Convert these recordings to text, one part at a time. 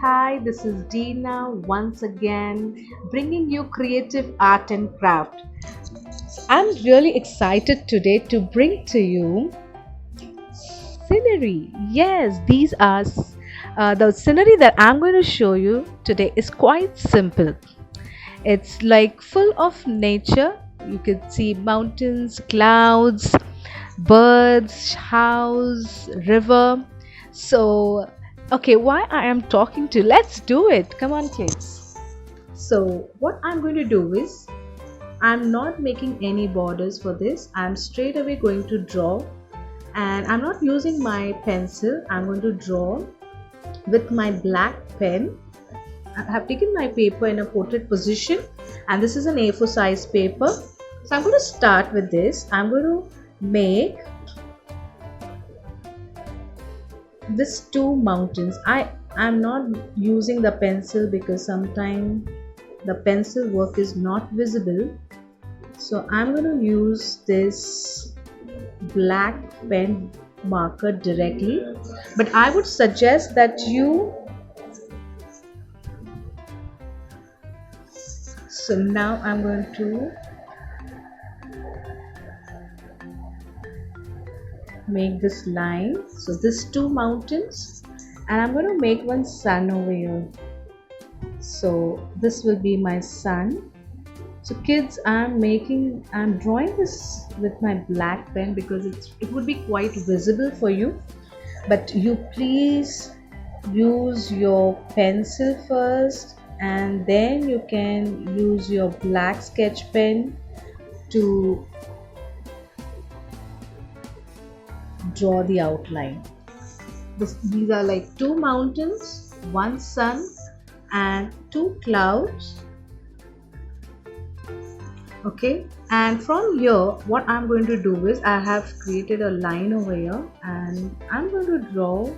Hi, this is Dinah once again bringing you creative art and craft. I'm really excited today to bring to you scenery. Yes, these are the scenery that I'm going to show you today is quite simple. It's like full of nature. You can see mountains, clouds, birds, house, river. So, okay, why I am talking to? Let's do it. Come on, kids. So, what I'm going to do is I'm not making any borders for this. I'm straight away going to draw, and I'm not using my pencil. I'm going to draw with my black pen. I have taken my paper in a portrait position, and this is an A4 size paper. So I'm going to start with this. I'm going to make this two mountains. I'm not using the pencil because sometimes the pencil work is not visible. So I'm going to use this black pen marker directly, but I would suggest that so now I'm going to make this line. So this two mountains, and I'm going to make one sun over here. So this will be my sun. So kids, I'm drawing this with my black pen because it would be quite visible for you, but you please use your pencil first, and then you can use your black sketch pen to draw the outline. These are like two mountains, one sun and two clouds. Okay, and from here what I'm going to do is I have created a line over here, and I'm going to draw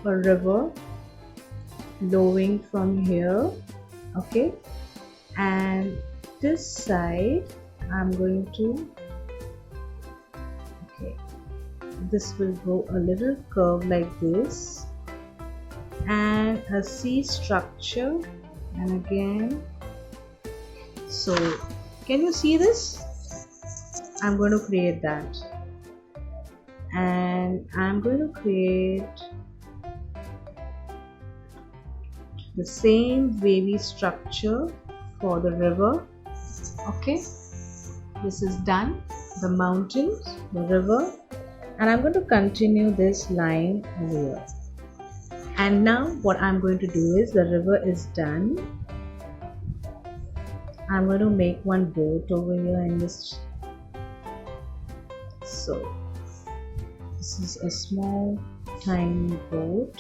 a river flowing from here. Okay, and this side I'm going to, okay, this will go a little curve like this, and a C structure, and again. So can you see this? I'm going to create that, and I'm going to create the same wavy structure for the river. Okay, this is done. The mountains, the river, and I'm going to continue this line over here. And now what I'm going to do is the river is done. I'm going to make one boat over here in this. So this is a small tiny boat.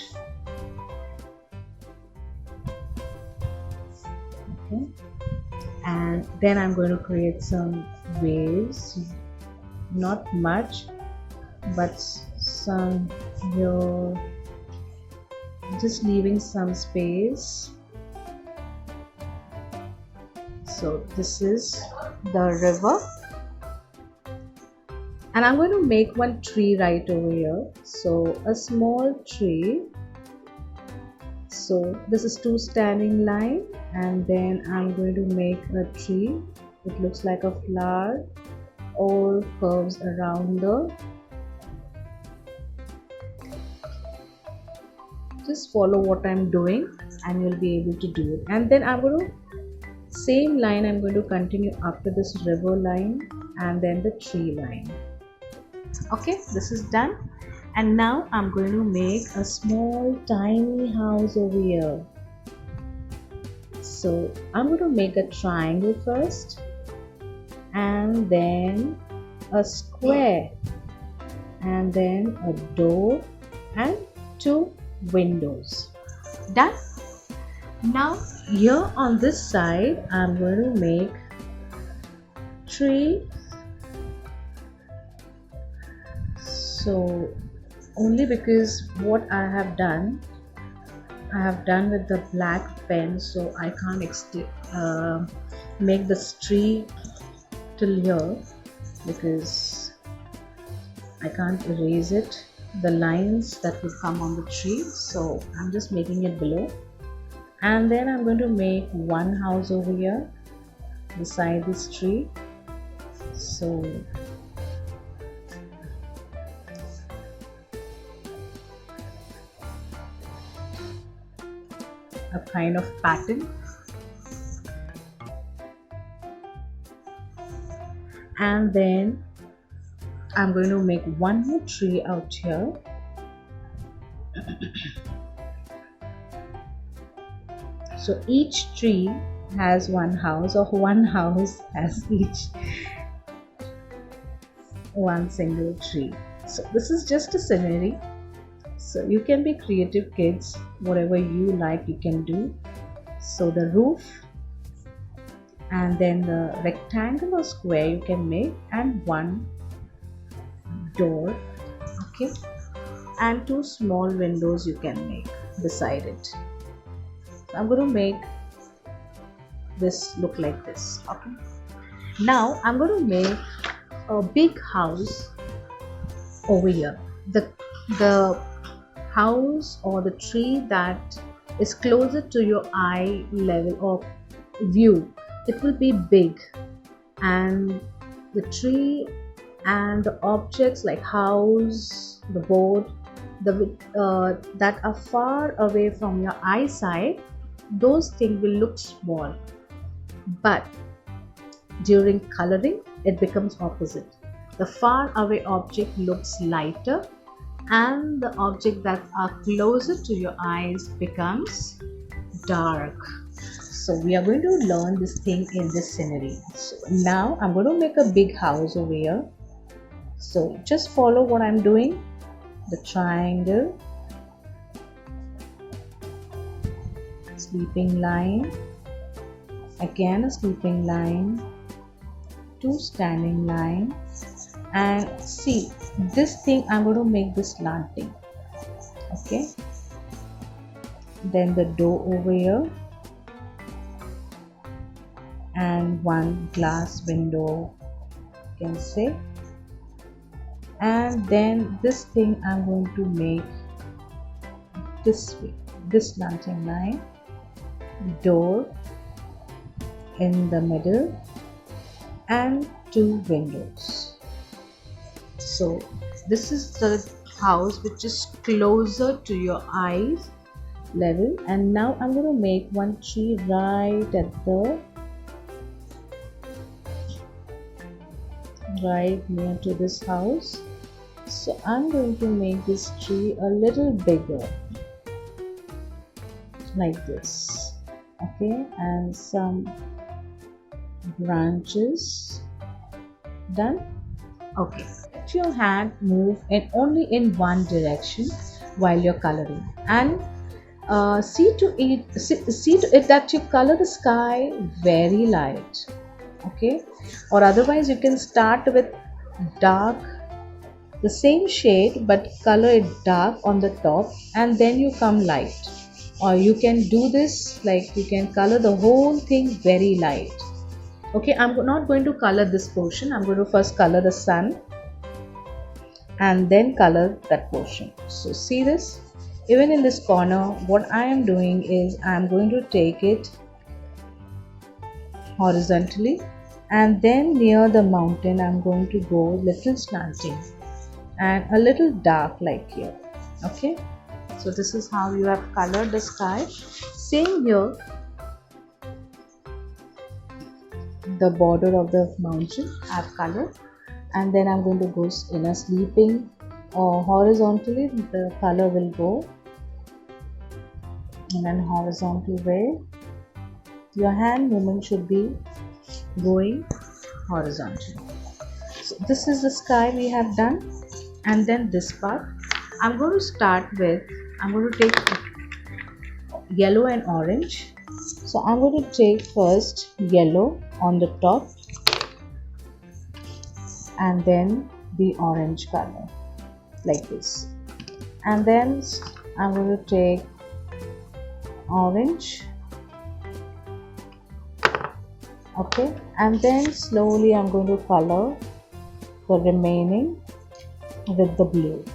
Okay, and then I'm going to create some waves, not much, but some here, just leaving some space. So this is the river, and I'm going to make one tree right over here. So a small tree. So this is two standing line, and then I'm going to make a tree. It looks like a flower, all curves around the. Just follow what I'm doing and you'll be able to do it. And then I'm going to same line, I'm going to continue up to this river line and then the tree line. Okay, this is done. And now I'm going to make a small tiny house over here. So I'm going to make a triangle first, and then a square, and then a door and two windows. Done. Now here on this side I'm going to make tree. So only because what I have done with the black pen, so I can't make this tree till here because I can't erase it, the lines that will come on the tree. So I'm just making it below. And then I'm going to make one house over here beside this tree. So a kind of pattern. And then I'm going to make one more tree out here. So each tree has one house, or one house has each one single tree. So this is just a scenery. So you can be creative, kids. Whatever you like, you can do. So the roof, and then the rectangle or square you can make, and one door, okay, and two small windows you can make beside it. I'm going to make this look like this, okay. Now I'm going to make a big house over here. The house or the tree that is closer to your eye level or view, it will be big, and the tree and the objects like house, the board, that are far away from your eyesight, those things will look small. But during coloring, it becomes opposite. The far away object looks lighter, and the object that are closer to your eyes becomes dark. So we are going to learn this thing in this scenery. So now I'm going to make a big house over here. So just follow what I'm doing. The triangle, sleeping line, again a sleeping line, two standing line, and see this thing I'm going to make this slanting, okay. Then the door over here, and one glass window, you can say. And then this thing I'm going to make this way, this slanting line, door in the middle, and two windows. So this is the house which is closer to your eyes level. And now I'm going to make one tree right near to this house. So I'm going to make this tree a little bigger, like this, okay, and some branches. Done. Okay, let your hand move only in one direction while you're coloring, and see to it that you color the sky very light, okay, or otherwise you can start with dark, the same shade, but color it dark on the top and then you come light. Or you can do this like you can color the whole thing very light. Okay, I'm not going to color this portion. I'm going to first color the sun and then color that portion. So see this, even in this corner, what I am doing is I'm going to take it horizontally, and then near the mountain I'm going to go little slanting and a little dark like here, okay. So this is how you have colored the sky. Same here, the border of the mountain I've colored, and then I'm going to go in a sleeping or horizontally, the color will go in an horizontal way. Your hand movement should be going horizontally. So this is the sky we have done, and then this part I'm going to start with, I'm going to take yellow and orange. So I'm going to take first yellow on the top and then the orange color like this, and then I'm going to take orange, okay, and then slowly I'm going to color the remaining with the blue.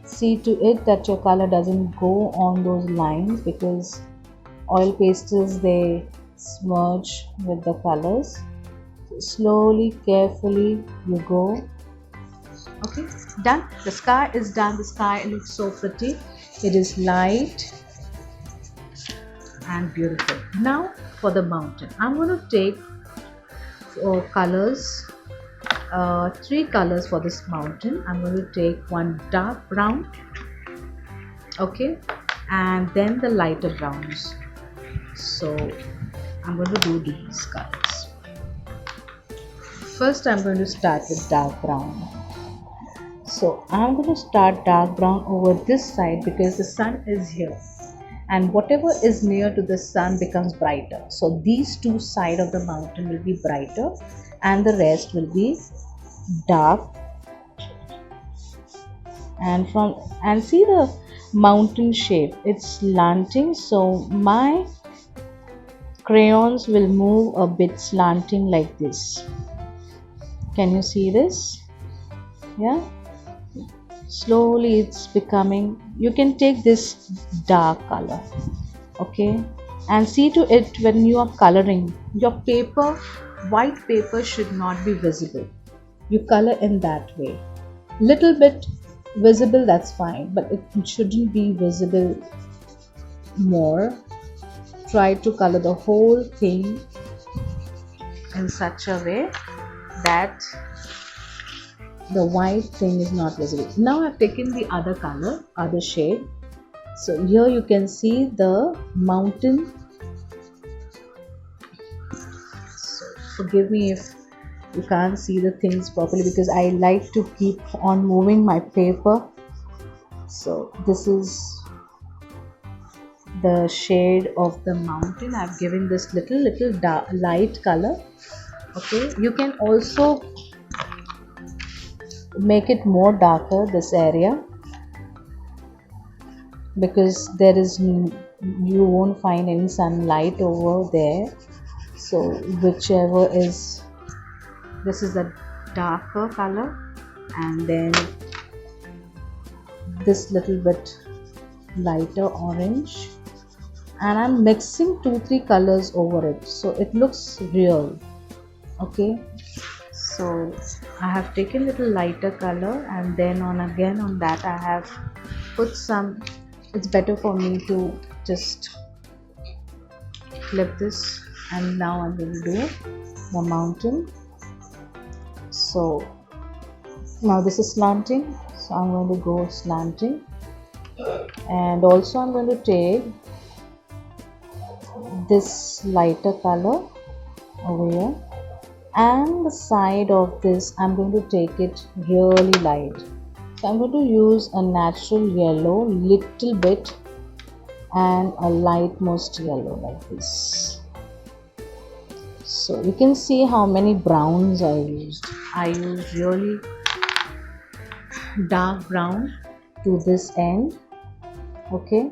See to it that your color doesn't go on those lines, because oil pastels, they smudge with the colors. Slowly, carefully you go. Okay, done. The sky is done. The sky looks so pretty. It is light and beautiful. Now for the mountain, I'm going to take colors, three colors for this mountain. I'm going to take one dark brown, okay, and then the lighter browns. So I'm going to do these colors. First I'm going to start with dark brown. So I'm going to start dark brown over this side because the sun is here, and whatever is near to the sun becomes brighter. So these two sides of the mountain will be brighter and the rest will be dark. And see the mountain shape, it's slanting, so my crayons will move a bit slanting like this. Can you see this? Yeah, slowly it's becoming. You can take this dark color, okay, and see to it when you are coloring your paper, white paper should not be visible. You color in that way, little bit visible, that's fine, but it shouldn't be visible more. Try to color the whole thing in such a way that the white thing is not visible. Now I've taken the other color, other shade. So here you can see the mountain. So forgive me if you can't see the things properly because I like to keep on moving my paper. So this is the shade of the mountain. I've given this little dark, light color. Okay, you can also make it more darker, this area, because there is you won't find any sunlight over there. So whichever is, this is the darker color, and then this little bit lighter orange, and I'm mixing 2-3 colors over it so it looks real. Okay, so I have taken little lighter color, and then again on that I have put some. It's better for me to just flip this, and now I'm going to do the mountain. So now this is slanting, so I'm going to go slanting, and also I'm going to take this lighter color over here, and the side of this I'm going to take it really light. So I'm going to use a natural yellow little bit and a light most yellow like this. So you can see how many browns I used. I used really dark brown to this end, okay,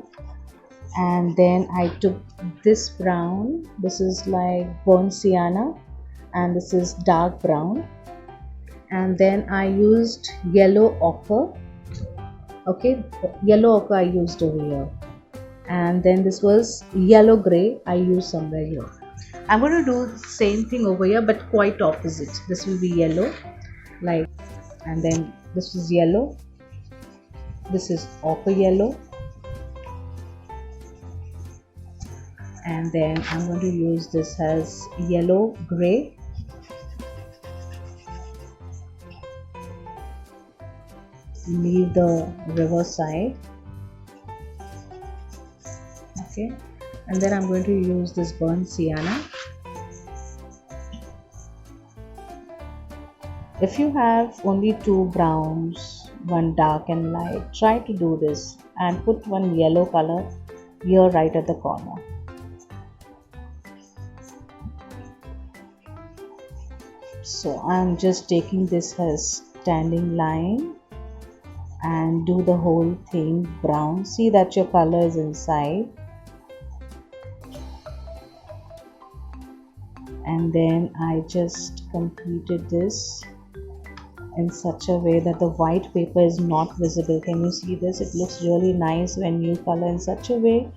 and then I took this brown, this is like burnt sienna, and this is dark brown, and then I used yellow ochre, okay, yellow ochre I used over here, and then this was yellow gray I used somewhere here. I'm going to do the same thing over here but quite opposite. This will be yellow, like, and then this is yellow, this is ochre yellow, and then I'm going to use this as yellow gray, leave the river side, okay, and then I'm going to use this burnt sienna. If you have only 2 browns, one dark and light, try to do this and put one yellow color here right at the corner. So I'm just taking this as standing line and do the whole thing brown. See that your color is inside, and then I just completed this in such a way that the white paper is not visible. Can you see this? It looks really nice when you color in such a way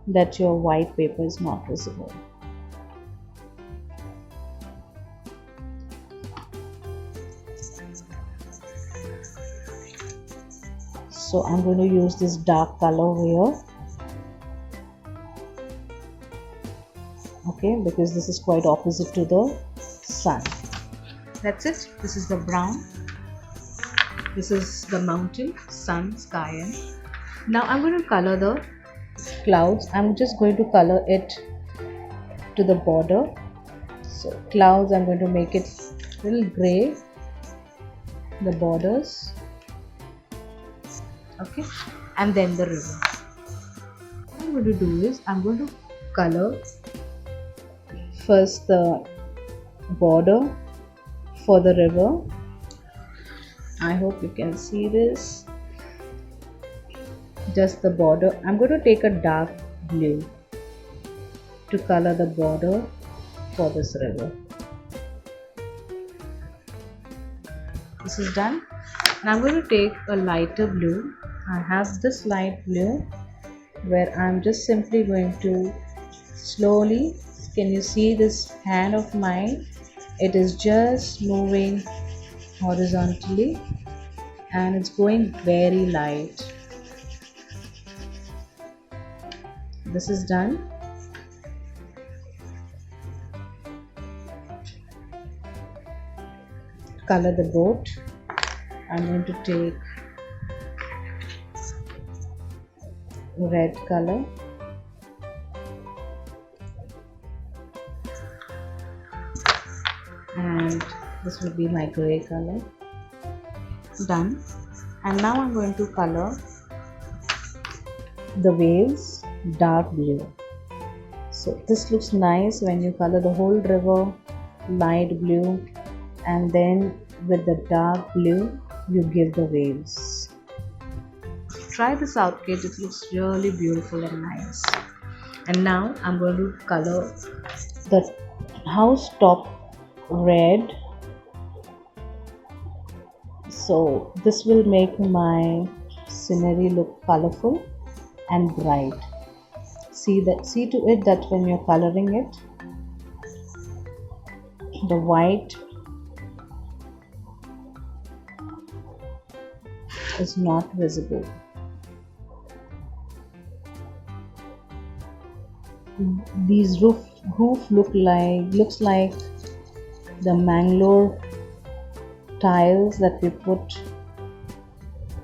that your white paper is not visible. So I'm going to use this dark color here, okay, because this is quite opposite to the sun. That's it. This is the brown. This is the mountain, sun, sky, and now I'm going to color the clouds. I'm just going to color it to the border. So clouds, I'm going to make it a little gray, the borders, okay, and then the river. What I'm going to do is I'm going to color first the border for the river. I hope you can see this. Just the border. I'm going to take a dark blue to color the border for this river. This is done. Now I'm going to take a lighter blue. I have this light blue where I'm just simply going to slowly, can you see this hand of mine? It is just moving horizontally and it's going very light. This is done. Color the boat. I'm going to take red color. And this will be my gray color. Done. And now I'm going to color the waves dark blue. So this looks nice when you color the whole river light blue and then with the dark blue you give the waves. Try this out, kids. It looks really beautiful and nice. And now I'm going to color the house top red. So this will make my scenery look colorful and bright. See to it that when you're coloring it, the white is not visible. These roof looks like the mangrove tiles that we put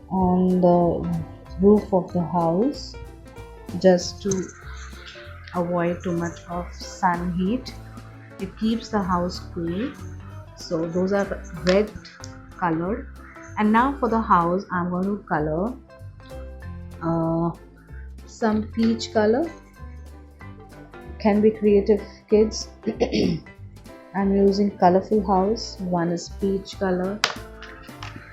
on the roof of the house just to avoid too much of sun heat. It keeps the house cool. So those are red colored. And now for the house I'm going to color some peach color. Can be creative, kids. I'm using colorful house. One is peach color,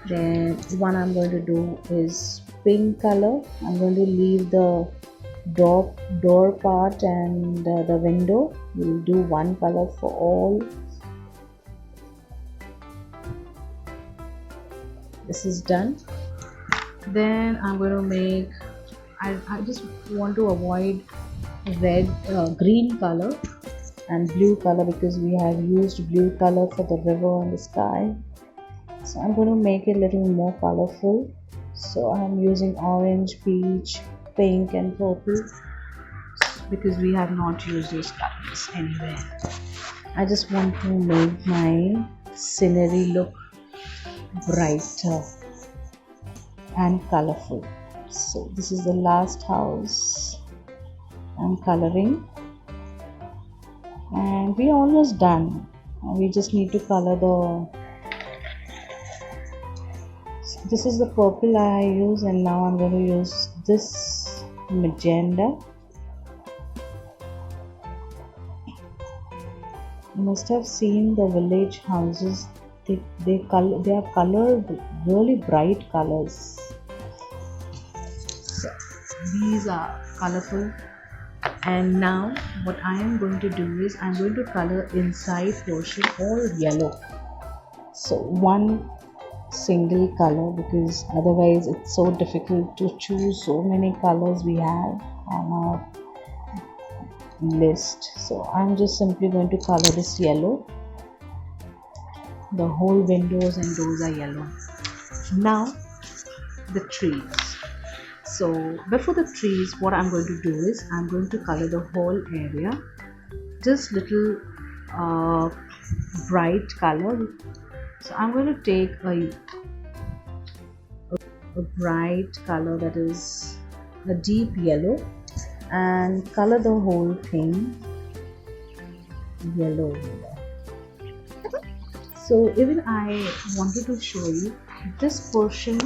then one I'm going to do is pink color. I'm going to leave the door part and the window. We'll do one color for all. This is done. Then I'm going to make, I just want to avoid green color and blue color because we have used blue color for the river and the sky. So I'm going to make it a little more colorful. So I'm using orange, peach, pink and purple because we have not used those colors anywhere. I just want to make my scenery look brighter and colorful. So this is the last house I'm coloring and we're almost done. We just need to color this is the purple I use, and now I'm going to use this magenta. You must have seen the village houses. They are colored really bright colors. So these are colorful. And now what I am going to do is I'm going to color inside portion all yellow. So one single color because otherwise it's so difficult to choose so many colors we have on our list. So I'm just simply going to color this yellow. The whole windows and doors are yellow. Now the trees. So before the trees, what I'm going to do is I'm going to color the whole area, just little bright color. So I'm going to take a bright color, that is a deep yellow, and color the whole thing yellow. So even I wanted to show you this portion,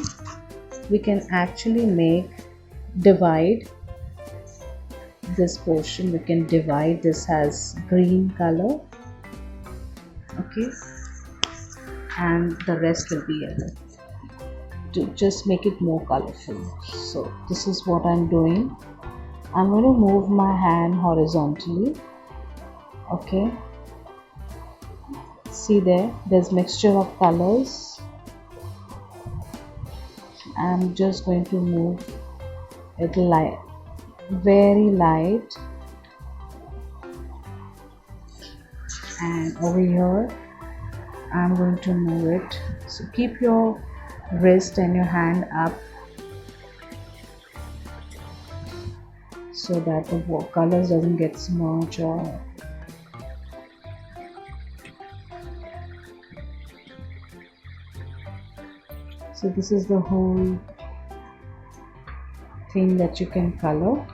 we can actually divide this portion. We can divide. This has green color, okay, and the rest will be yellow, to just make it more colorful. So this is what I'm doing. I'm going to move my hand horizontally, okay. See there's mixture of colors. I'm just going to move it light, very light, and over here I'm going to move it. So keep your wrist and your hand up so that the colors doesn't get smudged or so this is the whole thing that you can color.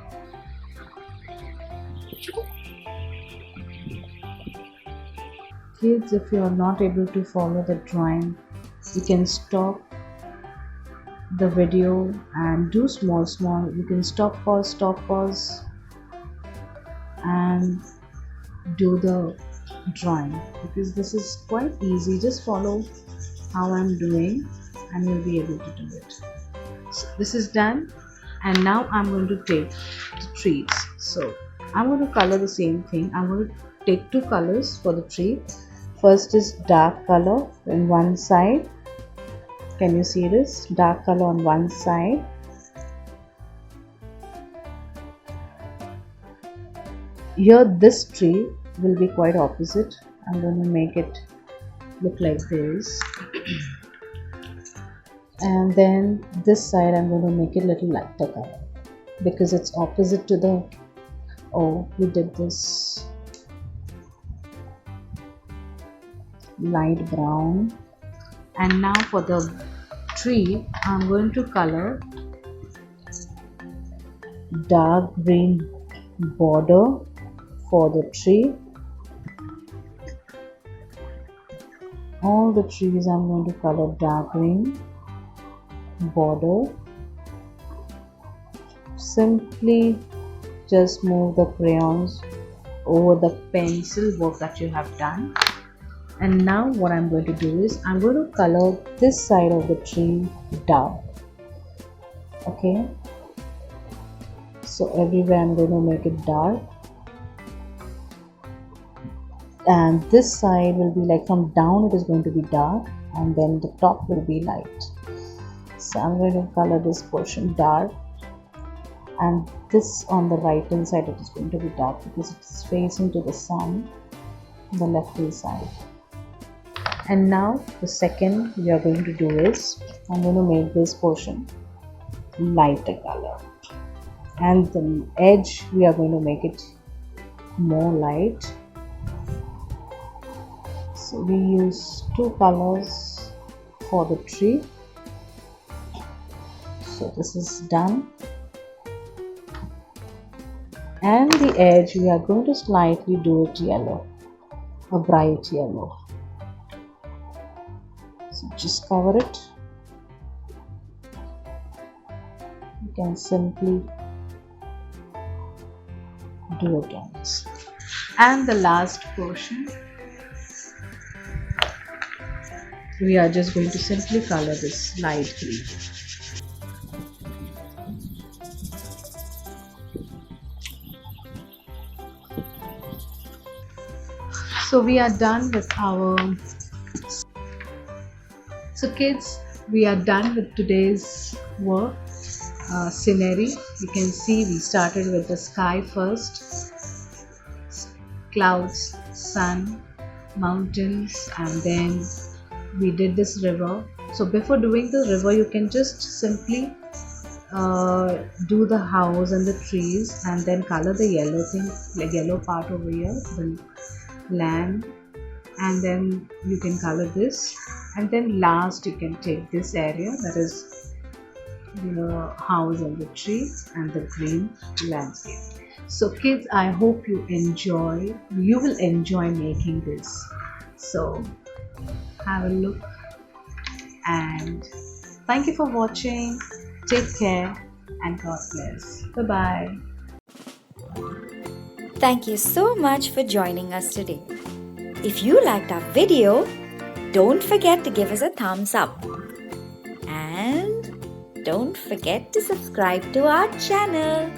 Kids, if you are not able to follow the drawing, you can stop the video and do small. You can stop pause and do the drawing, because this is quite easy. Just follow how I'm doing and you'll be able to do it. So this is done, and now I'm going to take the trees. So I'm going to color the same thing. I'm going to take two colors for the tree. First is dark color on one side. Can you see this? Dark color on one side. Here this tree will be quite opposite. I'm going to make it look like this. And then this side I'm going to make it a little lighter color, because it's opposite to the, we did this light brown. And now for the tree, I'm going to color dark green border for the tree. All the trees I'm going to color dark green border. Simply just move the crayons over the pencil work that you have done. And now what I'm going to do is I'm going to color this side of the tree dark, okay. So everywhere I'm going to make it dark, and this side will be like from down it is going to be dark, and then the top will be light. So I'm going to color this portion dark, and this on the right hand side it is going to be dark because it's facing to the sun, the left hand side. And now the second we are going to do is I'm going to make this portion lighter color, and the edge we are going to make it more light. So we use two colors for the tree. So this is done, and the edge we are going to slightly do it yellow, a bright yellow. So just cover it. You can simply do it on this. And the last portion, we are just going to simply color this light green. So we are done with our, so kids, we are done with today's work. Scenery, you can see we started with the sky first, clouds, sun, mountains, and then we did this river. So before doing the river, you can just simply do the house and the trees, and then color the yellow thing, like yellow part over here, the land, and then you can color this, and then last you can take this area, that is the house and the trees and the green landscape. So kids, I hope you will enjoy making this. So have a look, and thank you for watching. Take care and God bless. Bye bye. Thank you so much for joining us today. If you liked our video, don't forget to give us a thumbs up. And don't forget to subscribe to our channel.